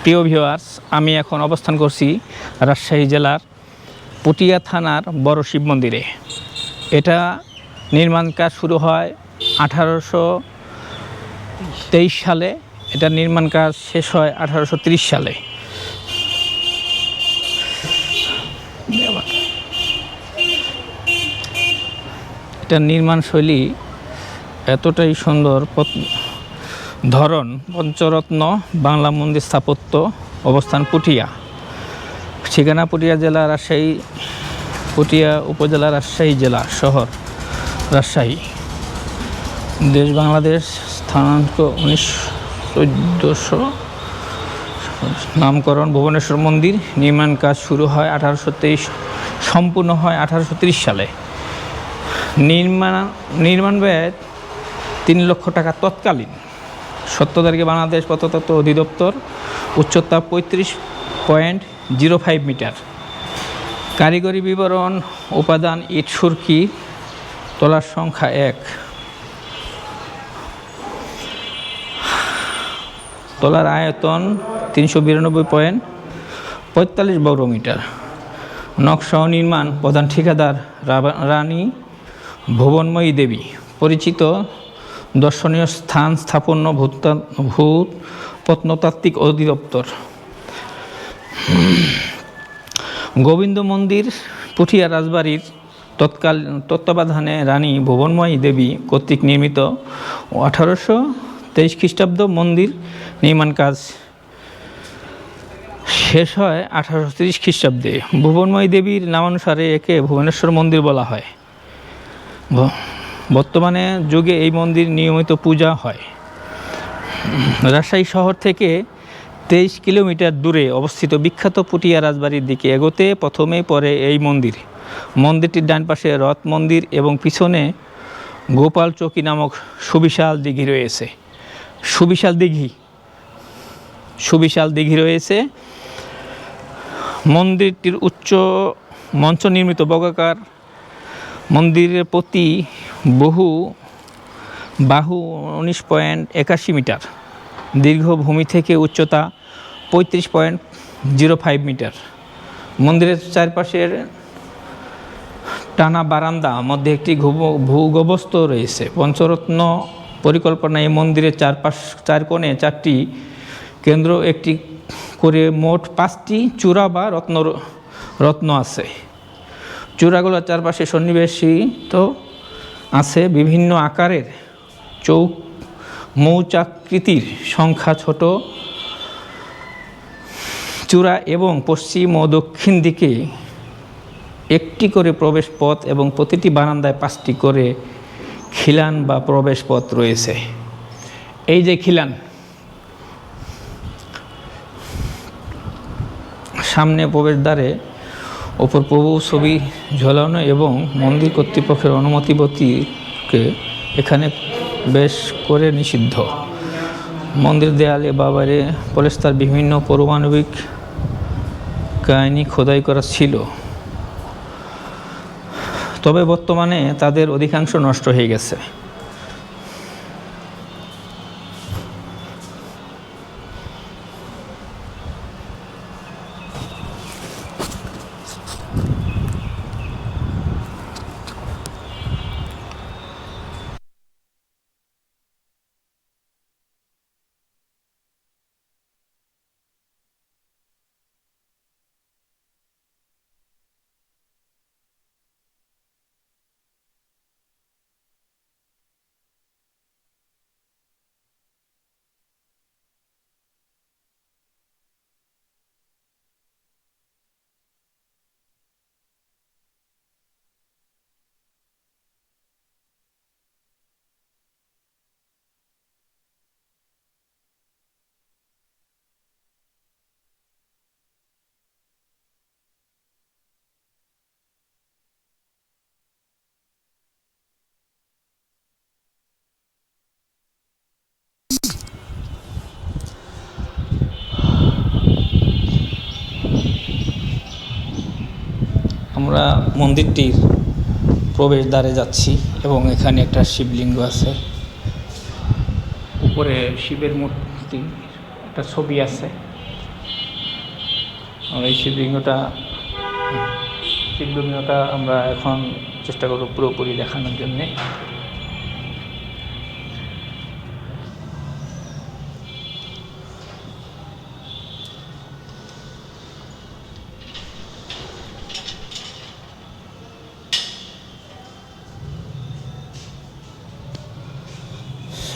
প্রিয় ভিউয়ার্স, আমি এখন অবস্থান করছি রাজশাহী জেলার পুঠিয়া থানার বড় শিব মন্দিরে। এটা নির্মাণ কাজ শুরু হয় 1823 সালে। এটা নির্মাণ কাজ শেষ হয় 1830 সালে। এটা নির্মাণ শৈলী এতটাই সুন্দর, ধরন পঞ্চরত্ন বাংলা মন্দির স্থাপত্য, অবস্থান পুঠিয়া, ঠিকানা পুঠিয়া জেলা রাজশাহী, পুঠিয়া উপজেলা রাজশাহী জেলা, শহর রাজশাহী, দেশ বাংলাদেশ, স্থানাঙ্ক 1914, নামকরণ ভুবনেশ্বর মন্দির। নির্মাণ কাজ শুরু হয় 1823, সম্পূর্ণ হয় 1830 সালে। নির্মাণ ব্যয় 3 লক্ষ টাকা তৎকালীন। 70 তারিখে বাংলাদেশ প্রত্নতত্ত্ব অধিদপ্তর। উচ্চতা 35.05 মিটার। কারিগরি বিবরণ: উপাদান ইট সুরকি, তলার সংখ্যা 1, তলার আয়তন 392.45 বর্গমিটার। নকশা ও নির্মাণ প্রধান ঠিকাদার রানী ভুবনময়ী দেবী। পরিচিত দর্শনীয় স্থান স্থাপন্য ভূত প্রত্নতাত্ত্বিক অধিদপ্তর। গোবিন্দ মন্দির পুঠিয়া রাজবাড়ির তত্ত্বাবধানে রানী ভুবনময়ী দেবী কর্তৃক নির্মিত 1823 খ্রিস্টাব্দ। মন্দির নির্মাণ কাজ শেষ হয় 1830 খ্রিস্টাব্দে। ভুবনময়ী দেবীর নামানুসারে একে ভুবনেশ্বর মন্দির বলা হয়। বর্তমানে যুগে এই মন্দির নিয়মিত পূজা হয়। রাজশাহী শহর থেকে 23 কিলোমিটার দূরে অবস্থিত বিখ্যাত পুঠিয়া রাজবাড়ির দিকে এগোতে প্রথমেই পড়ে এই মন্দির। মন্দিরটির ডান পাশে রথ মন্দির এবং পিছনে গোপাল চৌকি নামক সুবিশাল দিঘি রয়েছে। সুবিশাল দিঘি রয়েছে। মন্দিরটির উচ্চ মঞ্চ নির্মিত বর্গাকার। মন্দিরের প্রতি বাহু 19.81 মিটার। দীর্ঘ ভূমি থেকে উচ্চতা 35.05 মিটার। মন্দিরের চারপাশের টানা বারান্দা মধ্যে একটি ভূগর্ভস্থ রয়েছে। পঞ্চরত্ন পরিকল্পনায় এই মন্দিরের চার কোণে 4টি কেন্দ্র, একটি করে মোট 5টি চূড়া বা রত্ন আছে। চূড়াগুলোর চারপাশে সন্নিবেশিত আছে বিভিন্ন আকারের মৌচাকৃতির সংখ্যা ছোট চূড়া এবং পশ্চিম ও দক্ষিণ দিকে একটি করে প্রবেশ পথ এবং প্রতিটি বারান্দায় 5টি করে খিলান বা প্রবেশ পথ রয়েছে। এই যে খিলান, সামনে প্রবেশদ্বারে ওপর প্রভু ছবি ঝোলানো এবং মন্দির কর্তৃপক্ষের অনুমতি ব্যতীতকে এখানে বেশ করে নিষিদ্ধ। মন্দির দেয়ালে বাবারে পলেস্তার বিভিন্ন পৌরাণিক কাহিনী খোদাই করা ছিল, তবে বর্তমানে তাদের অধিকাংশ নষ্ট হয়ে গেছে। আমরা মন্দিরটির প্রবেশদ্বারে যাচ্ছি এবং এখানে একটা শিবলিঙ্গ আছে। উপরে শিবের মূর্তি একটা ছবি আছে। আমরা এই শিবলিঙ্গটা আমরা এখন চেষ্টা করব পুরোপুরি দেখানোর জন্যে।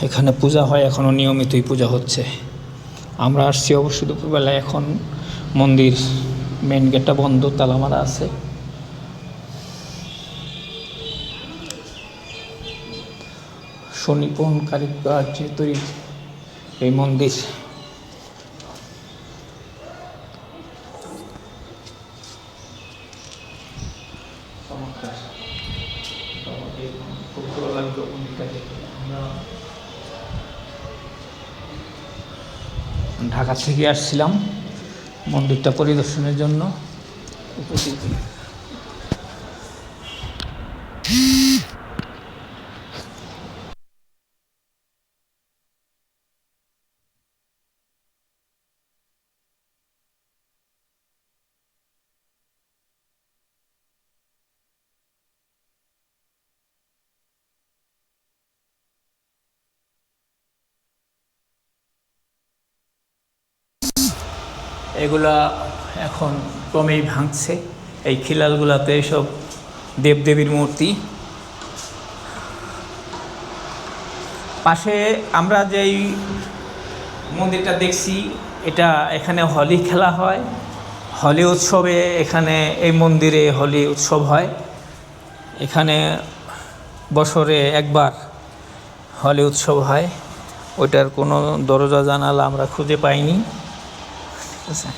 এখানে পূজা হয়, এখনও নিয়মিতই পূজা হচ্ছে। আমরা আসছি অবশ্য দুপুরবেলায়, এখন মন্দির মেন গেটটা বন্ধ, তালা মারা আছে। সুনিপুণ কারুকার্যে তৈরি এই মন্দির। খুব ভালো লাগলো মন্দিরটা দেখে। আমরা ঢাকা থেকে আসছিলাম মন্দিরটা পরিদর্শনের জন্য। এগুলা এখন ক্রমেই ভাঙছে, এই খিলালগুলাতে সব দেবদেবীর মূর্তি। পাশে আমরা যেই মন্দিরটা দেখছি, এটা এখানে হোলি খেলা হয়, হোলি উৎসবে এখানে এই মন্দিরে হোলি উৎসব হয়। এখানে বছরে একবার হোলি উৎসব হয়, ওইটার কোনো দরজা জানালা আমরা খুঁজে পাইনি। আচ্ছা,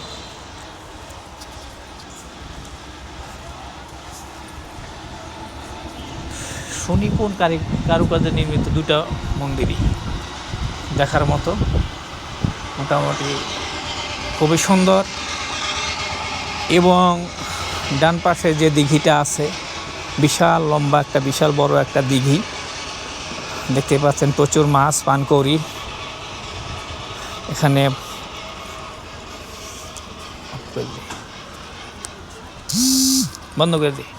সুনিপুণ কারুকার্যে নির্মিত দুটো মন্দিরই দেখার মতো, মোটামুটি খুবই সুন্দর। এবং ডান পাশে যে দিঘিটা আছে, বিশাল লম্বা একটা, বিশাল বড় একটা দিঘি দেখতে পাচ্ছেন, প্রচুর মাছ, পানকৌড়ি এখানে বন্ধ করে দিই।